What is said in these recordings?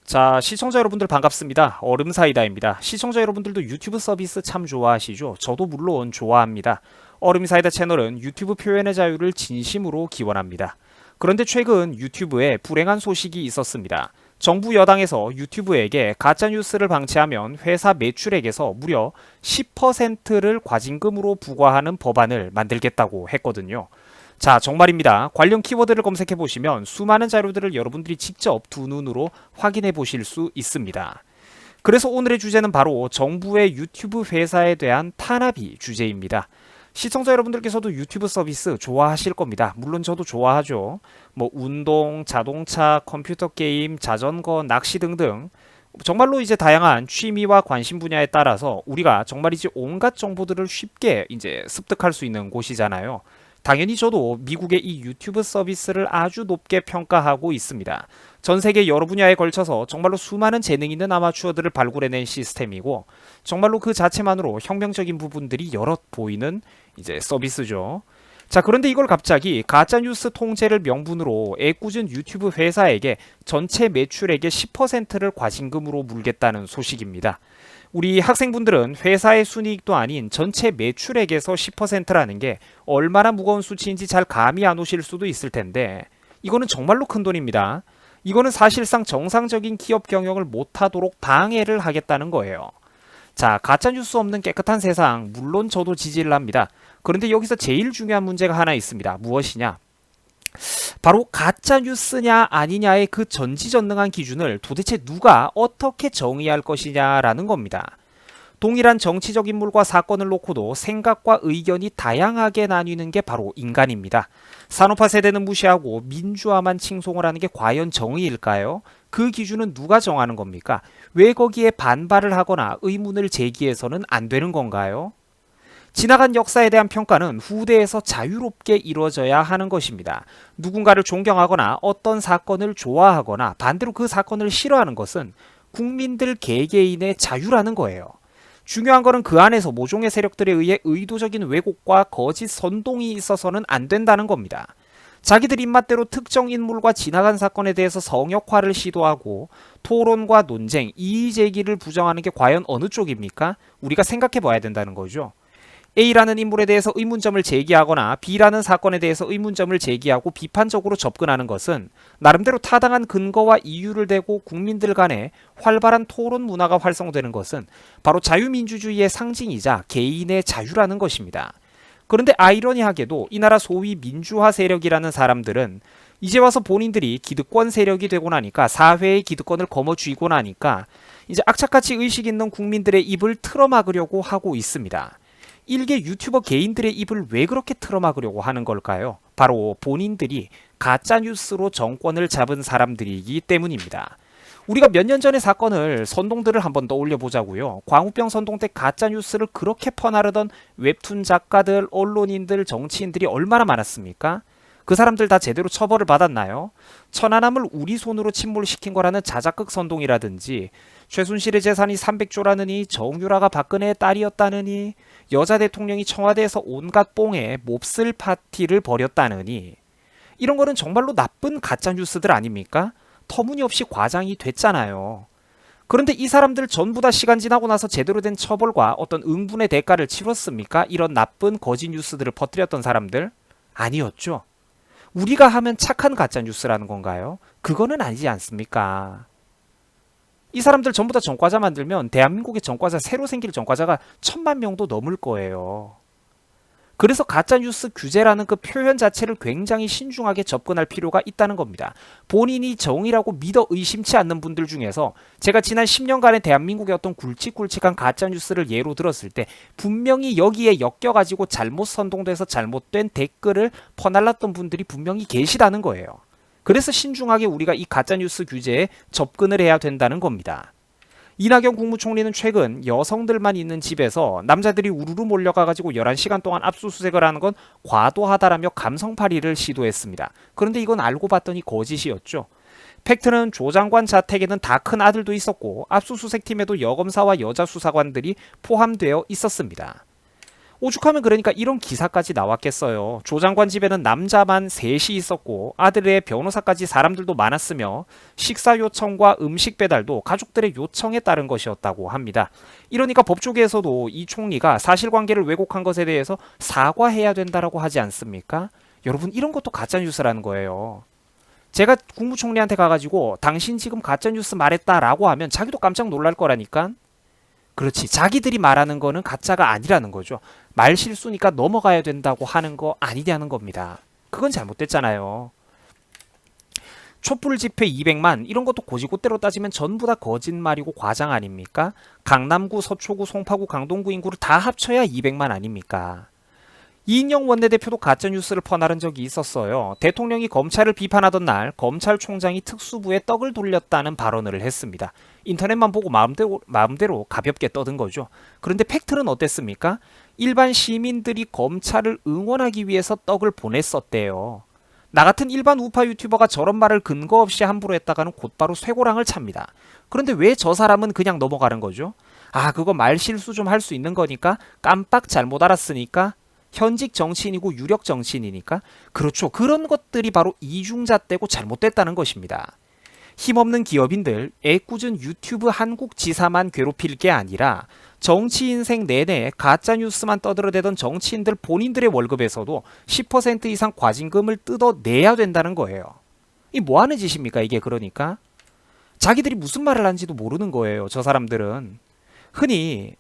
자, 시청자 여러분들 반갑습니다. 얼음사이다입니다. 시청자 여러분들도 유튜브 서비스 참 좋아하시죠? 저도 물론 좋아합니다. 얼음사이다 채널은 유튜브 표현의 자유를 진심으로 기원합니다. 그런데 최근 유튜브에 불행한 소식이 있었습니다. 정부 여당에서 유튜브에게 가짜뉴스를 방치하면 회사 매출액에서 무려 10%를 과징금으로 부과하는 법안을 만들겠다고 했거든요. 자, 정말입니다. 관련 키워드를 검색해 보시면 수많은 자료들을 여러분들이 직접 두 눈으로 확인해 보실 수 있습니다. 그래서 오늘의 주제는 바로 정부의 유튜브 회사에 대한 탄압이 주제입니다. 시청자 여러분들께서도 유튜브 서비스 좋아하실 겁니다. 물론 저도 좋아하죠. 뭐 운동, 자동차, 컴퓨터 게임, 자전거, 낚시 등등 정말로 이제 다양한 취미와 관심 분야에 따라서 우리가 정말이지 온갖 정보들을 쉽게 이제 습득할 수 있는 곳이잖아요. 당연히 저도 미국의 이 유튜브 서비스를 아주 높게 평가하고 있습니다. 전 세계 여러 분야에 걸쳐서 정말로 수많은 재능 있는 아마추어들을 발굴해낸 시스템이고 정말로 그 자체만으로 혁명적인 부분들이 여럿 보이는 이제 서비스죠. 자, 그런데 이걸 갑자기 가짜뉴스 통제를 명분으로 애꿎은 유튜브 회사에게 전체 매출액의 10%를 과징금으로 물겠다는 소식입니다. 우리 학생분들은 회사의 순이익도 아닌 전체 매출액에서 10%라는 게 얼마나 무거운 수치인지 잘 감이 안 오실 수도 있을 텐데 이거는 정말로 큰 돈입니다. 이거는 사실상 정상적인 기업 경영을 못하도록 방해를 하겠다는 거예요. 자, 가짜뉴스 없는 깨끗한 세상 물론 저도 지지를 합니다. 그런데 여기서 제일 중요한 문제가 하나 있습니다. 무엇이냐? 바로 가짜 뉴스냐 아니냐의 그 전지전능한 기준을 도대체 누가 어떻게 정의할 것이냐라는 겁니다. 동일한 정치적 인물과 사건을 놓고도 생각과 의견이 다양하게 나뉘는 게 바로 인간입니다. 산업화 세대는 무시하고 민주화만 칭송을 하는 게 과연 정의일까요? 그 기준은 누가 정하는 겁니까? 왜 거기에 반발을 하거나 의문을 제기해서는 안 되는 건가요? 지나간 역사에 대한 평가는 후대에서 자유롭게 이루어져야 하는 것입니다. 누군가를 존경하거나 어떤 사건을 좋아하거나 반대로 그 사건을 싫어하는 것은 국민들 개개인의 자유라는 거예요. 중요한 것은 그 안에서 모종의 세력들에 의해 의도적인 왜곡과 거짓 선동이 있어서는 안 된다는 겁니다. 자기들 입맛대로 특정 인물과 지나간 사건에 대해서 성역화를 시도하고 토론과 논쟁, 이의제기를 부정하는 게 과연 어느 쪽입니까? 우리가 생각해 봐야 된다는 거죠. A라는 인물에 대해서 의문점을 제기하거나 B라는 사건에 대해서 의문점을 제기하고 비판적으로 접근하는 것은 나름대로 타당한 근거와 이유를 대고 국민들 간에 활발한 토론 문화가 활성되는 것은 바로 자유민주주의의 상징이자 개인의 자유라는 것입니다. 그런데 아이러니하게도 이 나라 소위 민주화 세력이라는 사람들은 이제 와서 본인들이 기득권 세력이 되고 나니까 사회의 기득권을 거머쥐고 나니까 이제 악착같이 의식 있는 국민들의 입을 틀어막으려고 하고 있습니다. 일개 유튜버 개인들의 입을 왜 그렇게 틀어막으려고 하는 걸까요? 바로 본인들이 가짜뉴스로 정권을 잡은 사람들이기 때문입니다. 우리가 몇 년 전의 사건을 선동들을 한번 떠올려 보자고요. 광우병 선동 때 가짜뉴스를 그렇게 퍼나르던 웹툰 작가들, 언론인들, 정치인들이 얼마나 많았습니까? 그 사람들 다 제대로 처벌을 받았나요? 천안함을 우리 손으로 침몰시킨 거라는 자작극 선동이라든지 최순실의 재산이 300조라느니 정유라가 박근혜의 딸이었다느니 여자 대통령이 청와대에서 온갖 뽕에 몹쓸 파티를 벌였다느니 이런 거는 정말로 나쁜 가짜뉴스들 아닙니까? 터무니없이 과장이 됐잖아요. 그런데 이 사람들 전부 다 시간 지나고 나서 제대로 된 처벌과 어떤 응분의 대가를 치렀습니까? 이런 나쁜 거짓 뉴스들을 퍼뜨렸던 사람들? 아니었죠. 우리가 하면 착한 가짜뉴스라는 건가요? 그거는 아니지 않습니까? 이 사람들 전부 다 전과자 만들면 대한민국의 전과자, 새로 생길 전과자가 1000만 명도 넘을 거예요. 그래서 가짜뉴스 규제라는 그 표현 자체를 굉장히 신중하게 접근할 필요가 있다는 겁니다. 본인이 정의라고 믿어 의심치 않는 분들 중에서 제가 지난 10년간의 대한민국의 어떤 굵직굵직한 가짜뉴스를 예로 들었을 때 분명히 여기에 엮여가지고 잘못 선동돼서 잘못된 댓글을 퍼날랐던 분들이 분명히 계시다는 거예요. 그래서 신중하게 우리가 이 가짜뉴스 규제에 접근을 해야 된다는 겁니다. 이낙연 국무총리는 최근 여성들만 있는 집에서 남자들이 우르르 몰려가가지고 11시간 동안 압수수색을 하는 건 과도하다라며 감성팔이를 시도했습니다. 그런데 이건 알고 봤더니 거짓이었죠. 팩트는 조 장관 자택에는 다 큰 아들도 있었고 압수수색팀에도 여검사와 여자 수사관들이 포함되어 있었습니다. 오죽하면 그러니까 이런 기사까지 나왔겠어요. 조 장관 집에는 남자만 셋이 있었고 아들의 변호사까지 사람들도 많았으며 식사 요청과 음식 배달도 가족들의 요청에 따른 것이었다고 합니다. 이러니까 법조계에서도 이 총리가 사실관계를 왜곡한 것에 대해서 사과해야 된다라고 하지 않습니까? 여러분 이런 것도 가짜뉴스라는 거예요. 제가 국무총리한테 가가지고 당신 지금 가짜뉴스 말했다라고 하면 자기도 깜짝 놀랄 거라니까. 그렇지. 자기들이 말하는 거는 가짜가 아니라는 거죠. 말 실수니까 넘어가야 된다고 하는 거 아니냐는 겁니다. 그건 잘못됐잖아요. 촛불 집회 200만 이런 것도 고지고대로 따지면 전부 다 거짓말이고 과장 아닙니까? 강남구, 서초구, 송파구, 강동구 인구를 다 합쳐야 200만 아닙니까? 이인영 원내대표도 가짜뉴스를 퍼나른 적이 있었어요. 대통령이 검찰을 비판하던 날 검찰총장이 특수부에 떡을 돌렸다는 발언을 했습니다. 인터넷만 보고 마음대로 가볍게 떠든 거죠. 그런데 팩트는 어땠습니까? 일반 시민들이 검찰을 응원하기 위해서 떡을 보냈었대요. 나 같은 일반 우파 유튜버가 저런 말을 근거 없이 함부로 했다가는 곧바로 쇠고랑을 찹니다. 그런데 왜 저 사람은 그냥 넘어가는 거죠? 아, 그거 말 실수 좀 할 수 있는 거니까 깜빡 잘못 알았으니까 현직 정치인이고 유력 정치인이니까 그렇죠. 그런 것들이 바로 이중잣대고 잘못됐다는 것입니다. 힘없는 기업인들, 애꿎은 유튜브 한국 지사만 괴롭힐 게 아니라 정치 인생 내내 가짜뉴스만 떠들어대던 정치인들 본인들의 월급에서도 10% 이상 과징금을 뜯어내야 된다는 거예요. 이 뭐 하는 짓입니까 이게 그러니까? 자기들이 무슨 말을 하는지도 모르는 거예요. 저 사람들은.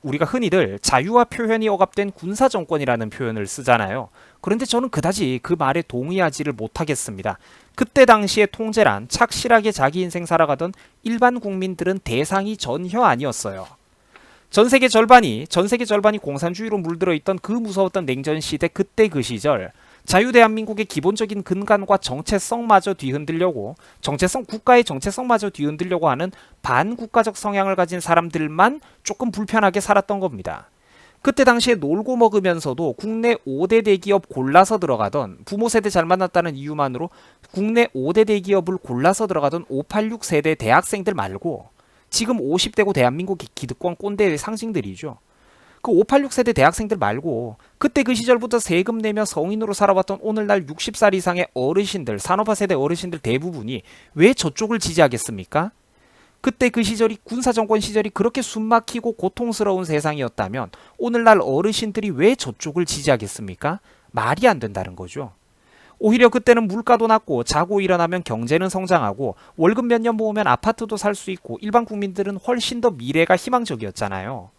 우리가 흔히들 자유와 표현이 억압된 군사정권이라는 표현을 쓰잖아요. 그런데 저는 그다지 그 말에 동의하지를 못하겠습니다. 그때 당시의 통제란 착실하게 자기 인생 살아가던 일반 국민들은 대상이 전혀 아니었어요. 전 세계 절반이 공산주의로 물들어 있던 그 무서웠던 냉전 시대 그때 그 시절 자유 대한민국의 기본적인 근간과 정체성마저 뒤흔들려고 국가의 정체성마저 뒤흔들려고 하는 반국가적 성향을 가진 사람들만 조금 불편하게 살았던 겁니다. 그때 당시에 놀고 먹으면서도 국내 5대 대기업 골라서 들어가던 부모 세대 잘 만났다는 이유만으로 국내 5대 대기업을 골라서 들어가던 586 세대 대학생들 말고 지금 50대고 대한민국의 기득권 꼰대의 상징들이죠. 그 586 세대 대학생들 말고 그때 그 시절부터 세금 내며 성인으로 살아왔던 오늘날 60살 이상의 어르신들, 산업화 세대 어르신들 대부분이 왜 저쪽을 지지하겠습니까? 그때 그 시절이 군사정권 시절이 그렇게 숨막히고 고통스러운 세상이었다면 오늘날 어르신들이 왜 저쪽을 지지하겠습니까? 말이 안 된다는 거죠. 오히려 그때는 물가도 낮고 자고 일어나면 경제는 성장하고 월급 몇 년 모으면 아파트도 살 수 있고 일반 국민들은 훨씬 더 미래가 희망적이었잖아요.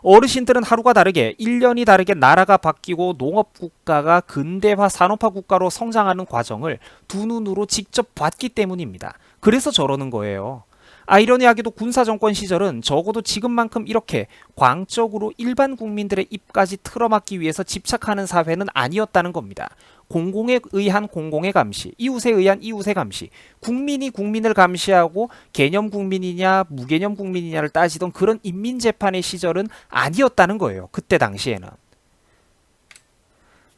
어르신들은 하루가 다르게 1년이 다르게 나라가 바뀌고 농업국가가 근대화 산업화 국가로 성장하는 과정을 두 눈으로 직접 봤기 때문입니다. 그래서 저러는 거예요. 아이러니하게도 군사정권 시절은 적어도 지금만큼 이렇게 광적으로 일반 국민들의 입까지 틀어막기 위해서 집착하는 사회는 아니었다는 겁니다. 공공에 의한 공공의 감시, 이웃에 의한 이웃의 감시, 국민이 국민을 감시하고 개념 국민이냐 무개념 국민이냐를 따지던 그런 인민재판의 시절은 아니었다는 거예요. 그때 당시에는.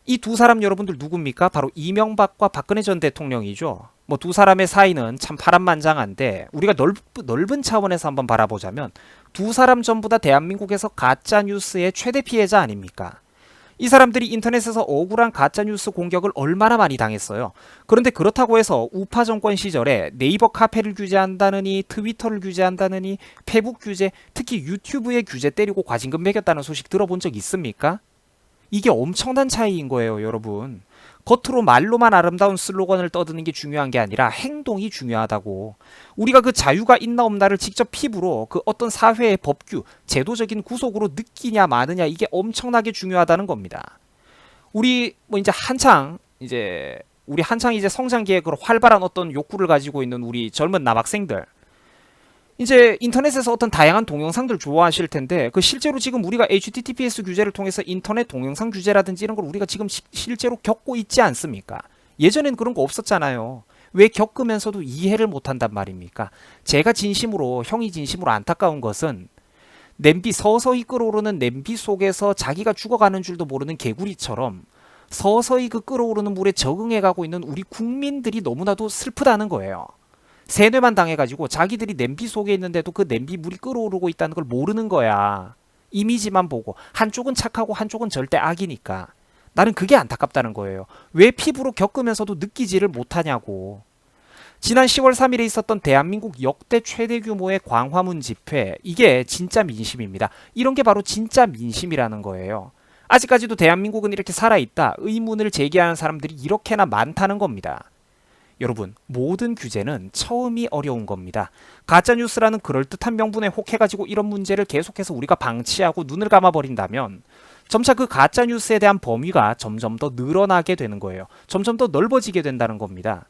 이 두 사람 여러분들 누굽니까? 바로 이명박과 박근혜 전 대통령이죠. 뭐 두 사람의 사이는 참 파란만장한데 우리가 넓은 차원에서 한번 바라보자면 두 사람 전부 다 대한민국에서 가짜뉴스의 최대 피해자 아닙니까? 이 사람들이 인터넷에서 억울한 가짜뉴스 공격을 얼마나 많이 당했어요. 그런데 그렇다고 해서 우파 정권 시절에 네이버 카페를 규제한다느니 트위터를 규제한다느니 페북 규제, 특히 유튜브의 규제 때리고 과징금 매겼다는 소식 들어본 적 있습니까? 이게 엄청난 차이인 거예요, 여러분. 겉으로 말로만 아름다운 슬로건을 떠드는 게 중요한 게 아니라 행동이 중요하다고. 우리가 그 자유가 있나 없나를 직접 피부로 그 어떤 사회의 법규, 제도적인 구속으로 느끼냐 마느냐 이게 엄청나게 중요하다는 겁니다. 우리 한창 성장 계획으로 활발한 어떤 욕구를 가지고 있는 우리 젊은 남학생들 이제 인터넷에서 어떤 다양한 동영상들 좋아하실 텐데 그 실제로 지금 우리가 HTTPS 규제를 통해서 인터넷 동영상 규제라든지 이런 걸 우리가 지금 실제로 겪고 있지 않습니까? 예전엔 그런 거 없었잖아요. 왜 겪으면서도 이해를 못한단 말입니까? 형이 진심으로 안타까운 것은 서서히 끓어오르는 냄비 속에서 자기가 죽어가는 줄도 모르는 개구리처럼 서서히 그 끓어오르는 물에 적응해가고 있는 우리 국민들이 너무나도 슬프다는 거예요. 세뇌만 당해가지고 자기들이 냄비 속에 있는데도 그 냄비 물이 끓어오르고 있다는 걸 모르는 거야. 이미지만 보고 한쪽은 착하고 한쪽은 절대 악이니까 나는 그게 안타깝다는 거예요. 왜 피부로 겪으면서도 느끼지를 못하냐고. 지난 10월 3일에 있었던 대한민국 역대 최대 규모의 광화문 집회, 이게 진짜 민심입니다. 이런 게 바로 진짜 민심이라는 거예요. 아직까지도 대한민국은 이렇게 살아있다, 의문을 제기하는 사람들이 이렇게나 많다는 겁니다. 여러분, 모든 규제는 처음이 어려운 겁니다. 가짜뉴스라는 그럴듯한 명분에 혹해가지고 이런 문제를 계속해서 우리가 방치하고 눈을 감아버린다면 점차 그 가짜뉴스에 대한 범위가 점점 더 늘어나게 되는 거예요. 점점 더 넓어지게 된다는 겁니다.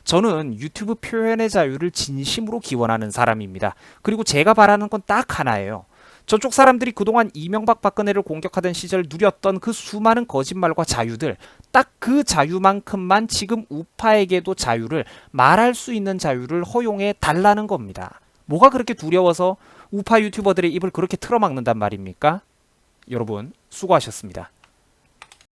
저는 유튜브 표현의 자유를 진심으로 기원하는 사람입니다. 그리고 제가 바라는 건 딱 하나예요. 저쪽 사람들이 그동안 이명박 박근혜를 공격하던 시절 누렸던 그 수많은 거짓말과 자유들, 딱 그 자유만큼만 지금 우파에게도 자유를, 말할 수 있는 자유를 허용해 달라는 겁니다. 뭐가 그렇게 두려워서 우파 유튜버들의 입을 그렇게 틀어막는단 말입니까? 여러분, 수고하셨습니다.